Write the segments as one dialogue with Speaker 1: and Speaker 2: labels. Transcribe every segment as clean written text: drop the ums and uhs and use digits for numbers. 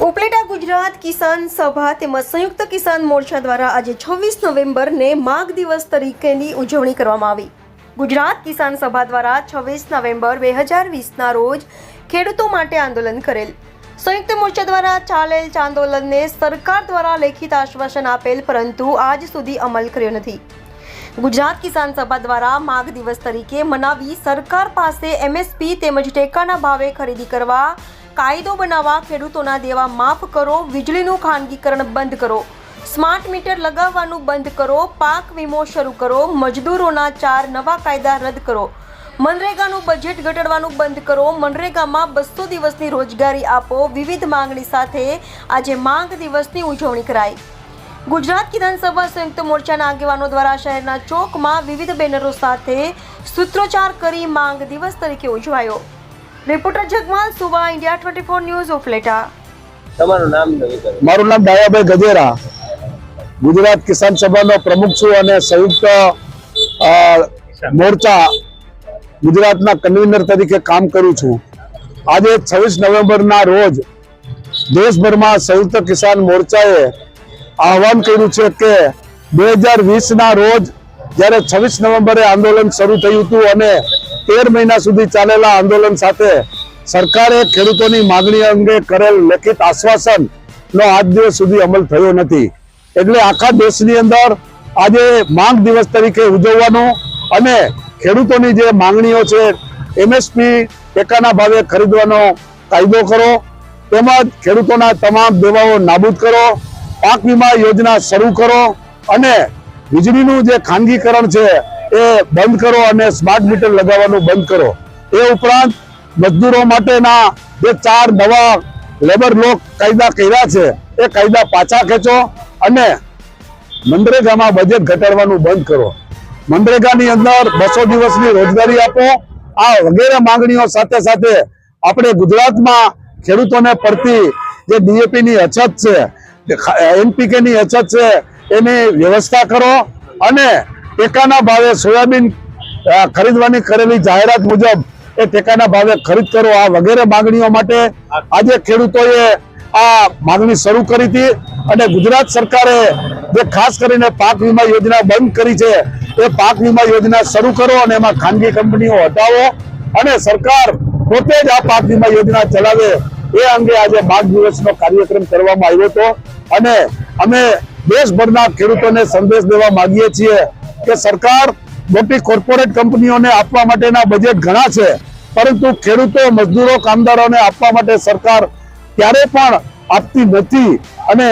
Speaker 1: ઉપલેટા ગુજરાત કિસાન સભા તેમજ સંયુક્ત કિસાન મોરચા દ્વારા આજે 26 નવેમ્બરને માઘ દિવસ તરીકેની ઉજવણી કરવામાં આવી। ગુજરાત કિસાન સભા દ્વારા 26 નવેમ્બર 2020ના રોજ ખેડૂતો માટે આંદોલન કરેલ। સંયુક્ત મોરચા દ્વારા ચાલેલ આંદોલનને સરકાર દ્વારા લેખિત આશ્વાસન આપેલ, પરંતુ આજ સુધી અમલ કર્યો નથી। ગુજરાત કિસાન સભા દ્વારા માઘ દિવસ તરીકે મનાવી સરકાર પાસે MSP તેમજ ટેકાના ભાવે ખરીદી કરવા, કાયદો બનાવવા, ખેડૂતોના દેવા માફ કરો, વીજળીનું ખાનગીકરણ બંધ કરો, સ્માર્ટ મીટર લગાવવાનું બંધ કરો, પાક વીમો શરૂ કરો, મજદૂરોના 4 નવા કાયદા રદ કરો, મનરેગાનું બજેટ ઘટાડવાનું બંધ કરો, મનરેગામાં 200 દિવસની રોજગારી આપો। વિવિધ માંગણી સાથે આજે માઘ દિવસની ઉજવણી કરાઈ। ગુજરાત કિસાન સભા સંયુક્ત મોરચાના આગેવાનો દ્વારા શહેરના ચોકમાં વિવિધ બેનરો સાથે સૂત્રોચ્ચાર કરી માંગ દિવસ તરીકે ઉજવાયો। રિપોર્ટર જગમાલ સુવા, ઇન્ડિયા 24 ન્યૂઝ, ઉપલેટા।
Speaker 2: તમારું નામ?
Speaker 3: મારું નામ દાયાભાઈ ગજેરા, ગુજરાત કિસાન સભાનો પ્રમુખ છું અને સંયુક્ત મોરચા ગુજરાતના કન્વીનર તરીકે કામ કરું છું। આજે 26 નવેમ્બરના રોજ દેશભરમાં સંયુક્ત કિસાન મોરચાએ આહવાન કર્યું છે કે 2020ના રોજ જ્યારે 26 નવેમ્બરે આંદોલન શરૂ થયું હતું અને 13 મહિના સુધી ચાલેલા આંદોલન સાથે સરકારે ખેડૂતોની માંગણી અંગે કરેલ લેખિત આશ્વાસનનો આજ દિવસ સુધી અમલ થયો નથી। એટલે આખા દેશની અંદર આજે માંગ દિવસ તરીકે ઉજવવાનો અને ખેડૂતોની જે માંગણીઓ છે MSP ટેકાના ભાવે ખરીદવાનો કાયદો કરો, તેમજ ખેડૂતોના તમામ દેવાઓ નાબૂદ કરો, પાક વીમા યોજના શરૂ કરો અને વીજળીનું જે ખાનગીકરણ છે એ બંધ કરો અને સ્માર્ટ મીટર લગાવવાનું બંધ કરો। એ ઉપરાંત મજદૂરો માટેના જે 4 નવા લેબર લો કાયદા કર્યા છે એ કાયદા પાછા ખેંચો અને મનરેગામાં બજેટ ઘટાડવાનું બંધ કરો। મનરેગાની અંદર 200 દિવસની રોજગારી આપો। આ વગેરે માંગણીઓ સાથે સાથે આપણે ગુજરાતમાં ખેડૂતોને પડતી જે DAP ની અછત છે, NPK ની અછત છે, એની વ્યવસ્થા કરો અને ટેકાના ભાવે સોયાબીન ખરીદવાની કરેલી જાહેરાત મુજબ એ ટેકાના ભાવે ખરીદ કરો। આ વગેરે માંગણીઓ માટે આજે ખેડૂતોએ આ માંગણી શરૂ કરી હતી અને ગુજરાત સરકારે જે ખાસ કરીને પાક વીમા યોજના બંધ કરી છે એ પાક વીમા યોજના શરૂ કરો અને એમાં ખાનગી કંપનીઓ હટાવો અને સરકાર પોતે જ આ પાક વીમા યોજના ચલાવે। એ અંગે આજે માઘ દિવસનો કાર્યક્રમ કરવામાં આવ્યો હતો અને અમે દેશભરના ખેડૂતોને સંદેશ દેવા માંગીએ છીએ કે સરકાર મોટી કોર્પોરેટ કંપનીઓને આપવા માટેના બજેટ ઘણા છે, પરંતુ ખેડૂતો, મજદૂરો, કામદારોને આપવા માટે સરકાર ક્યારે પણ આપતી નથી અને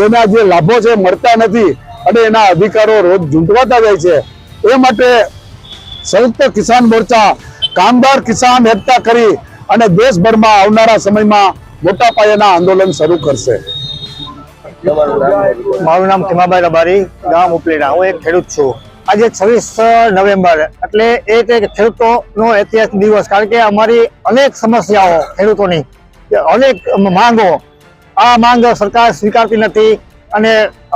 Speaker 3: એના જે લાભો છે મળતા નથી અને એના અધિકારો રોજ ઝૂંટવાતા જાય છે। એ માટે સંયુક્ત કિસાન મોરચા કામદાર કિસાન એકતા કરી અને દેશભરમાં આવનારા સમયમાં મોટા પાયાના આંદોલન શરૂ કરશે।
Speaker 4: મારું નામ ખીમાભાઈ રબારી, ગામ ઉપલેટા। હું એક ખેડૂત છું। આજે 26 નવેમ્બર એટલે એ ખેડૂતોનો ઐતિહાસિક દિવસ, કારણ કે અમારી અનેક સમસ્યાઓ, ખેડૂતોની અનેક માંગો, આ માંગ સરકાર સ્વીકારતી નથી અને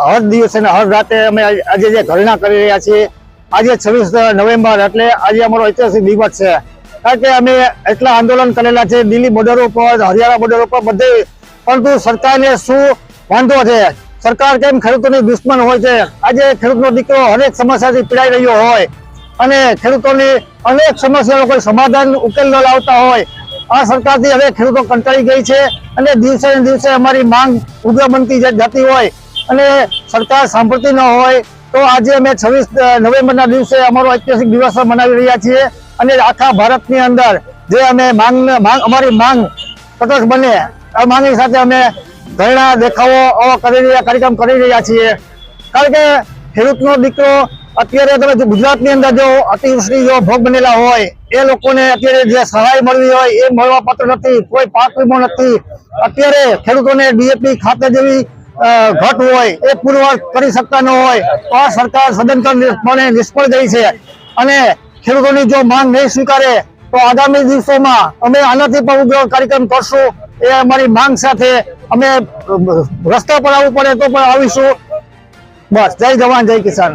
Speaker 4: હર દિવસે અને હર રાતે અમે આજે જે ધરણા કરી રહ્યા છીએ। આજે 26 નવેમ્બર એટલે આજે અમારો ઐતિહાસિક દિવસ છે, કારણ કે અમે એટલા આંદોલન કરેલા છે દિલ્હી બોર્ડર ઉપર, હરિયાણા બોર્ડર ઉપર, બધે, પરંતુ સરકારને શું વાંધો છે? સરકાર કેમ ખેડૂતોની દુશ્મન હોય છે? આજે ખેડૂતનો દીકરો અનેક સમસ્યાથી પીડાઈ રહ્યો હોય અને ખેડૂતોની અનેક સમસ્યાનો કોઈ સમાધાન ઉકેલ ન લાવતા હોય, આ સરકારથી હવે ખેડૂતો કંટાળી ગઈ છે અને દિવસે ને દિવસે અમારી માંગ ઉગ્ર બનતી જતી હોય અને સરકાર સાંભળતી ન હોય, તો આજે અમે 26 નવેમ્બરના દિવસે અમારો ઐતિહાસિક દિવસ મનાવી રહ્યા છીએ અને આખા ભારતની અંદર જે અમે અમારી માંગ તટસ્થ બને, આ માંગની સાથે અમે ધરણા, દેખાવો કાર્યક્રમ કરી રહ્યા છીએ। કારણ કે ખેડૂતનો દીકરો અત્યારે તમે ગુજરાતની અંદર જો અતિવૃષ્ટિ જો ભોગ બનેલા હોય એ લોકોને અત્યારે જે સહાય મળવી હોય એ મળવા પાત્ર નથી, કોઈ પાક વીમો નથી। અત્યારે ખેડૂતોને DAP ખાતે જેવી ઘટ હોય એ પુરવાર કરી શકતા ન હોય, તો આ સરકાર સદંતરપણે નિષ્ફળ ગઈ છે અને ખેડૂતોની જો માંગ નહીં સ્વીકારે તો આગામી દિવસોમાં અમે આનાથી પણ ઉગ્ર કાર્યક્રમ કરશું। એ અમારી માંગ સાથે અમે રસ્તા પર આવવું પડે તો પણ આવીશું। બસ, જય જવાન, જય કિસાન।